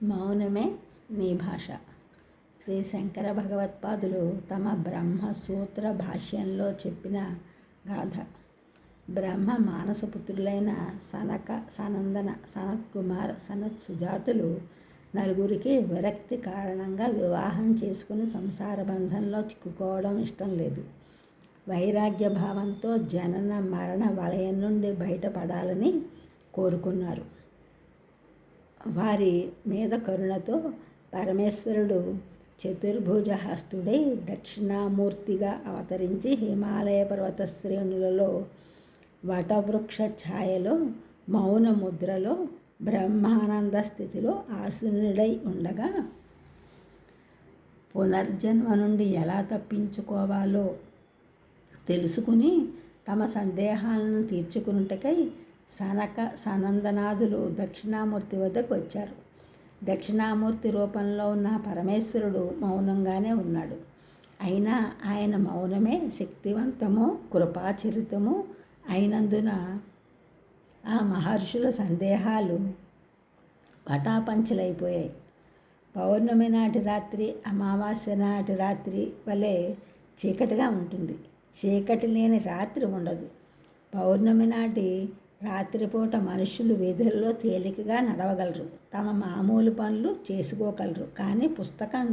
మౌనమే నీ భాష. శ్రీ శంకర భగవత్పాదులు తమ బ్రహ్మసూత్ర భాష్యంలో చెప్పిన గాథ. బ్రహ్మ మానసపుత్రులైన సనక, సనందన, సనత్కుమార్, సనత్సుజాతులు నలుగురికి విరక్తి కారణంగా వివాహం చేసుకుని సంసార బంధంలో చిక్కుకోవడం ఇష్టం లేదు. వైరాగ్య భావంతో జనన మరణ వలయం నుండి బయటపడాలని కోరుకున్నారు. వారి మీద కరుణతో పరమేశ్వరుడు చతుర్భుజ హస్తుడై దక్షిణామూర్తిగా అవతరించి హిమాలయ పర్వత శ్రేణులలో వటవృక్ష ఛాయలో మౌన ముద్రలో బ్రహ్మానంద స్థితిలో ఆసీనుడై ఉండగా, పునర్జన్మ నుండి ఎలా తప్పించుకోవాలో తెలుసుకుని తమ సందేహాలను తీర్చుకున్నటకై సనక, సనందనాదులు దక్షిణామూర్తి వద్దకు వచ్చారు. దక్షిణామూర్తి రూపంలో ఉన్న పరమేశ్వరుడు మౌనంగానే ఉన్నాడు. అయినా ఆయన మౌనమే శక్తివంతము, కృపాచరితము అయినందున ఆ మహర్షుల సందేహాలు పటాపంచలైపోయాయి. పౌర్ణమి నాటి రాత్రి అమావాస్య నాటి రాత్రి వలె చీకటిగా ఉంటుంది. చీకటి లేని రాత్రి ఉండదు. పౌర్ణమి నాటి రాత్రిపూట మనుషులు వీధుల్లో తేలికగా నడవగలరు, తమ మామూలు పనులు చేసుకోగలరు. కానీ పుస్తకం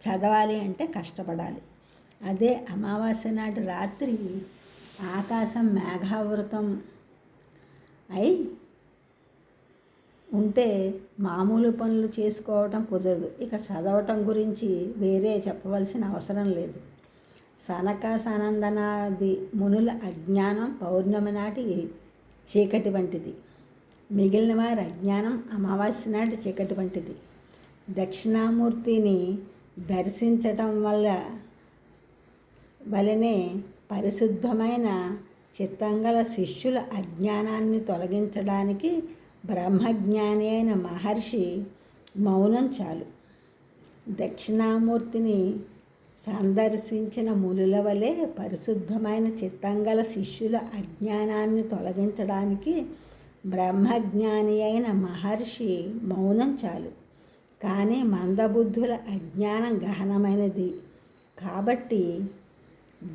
చదవాలి అంటే కష్టపడాలి. అదే అమావాస్య నాటి రాత్రి ఆకాశం మేఘావృతం అయి ఉంటే మామూలు పనులు చేసుకోవటం కుదరదు. ఇక చదవటం గురించి వేరే చెప్పవలసిన అవసరం లేదు. సనక, సనందనాది మునుల అజ్ఞానం పౌర్ణమి నాటి చీకటి వంటిది. మిగిలిన వారి అజ్ఞానం అమావాస్య నాటి చీకటి వంటిది. దక్షిణామూర్తిని దర్శించటం వలనే పరిశుద్ధమైన చిత్తంగల శిష్యుల అజ్ఞానాన్ని తొలగించడానికి బ్రహ్మజ్ఞాని అయిన మహర్షి మౌనం చాలు. దక్షిణామూర్తిని సందర్శించిన మునుల వలె పరిశుద్ధమైన చిత్తంగల శిష్యుల అజ్ఞానాన్ని తొలగించడానికి బ్రహ్మజ్ఞాని అయిన మహర్షి మౌనం చాలు. కానీ మందబుద్ధుల అజ్ఞానం గహనమైనది కాబట్టి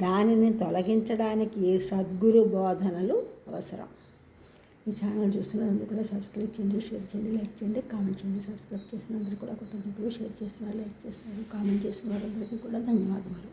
దానిని తొలగించడానికి సద్గురు బోధనలు అవసరం. ఈ ఛానల్ చూస్తున్నందుకు కూడా సబ్స్క్రైబ్ చేయండి, షేర్ చేయండి, లైక్ చేయండి, కామెంట్ చేయండి. సబ్స్క్రైబ్ చేసినందరూ కూడా కృతజ్ఞతలు, షేర్ చేసిన వాళ్ళు, లైక్ చేస్తున్నారు, కామెంట్ చేసిన వాళ్ళందరికీ కూడా ధన్యవాదములు.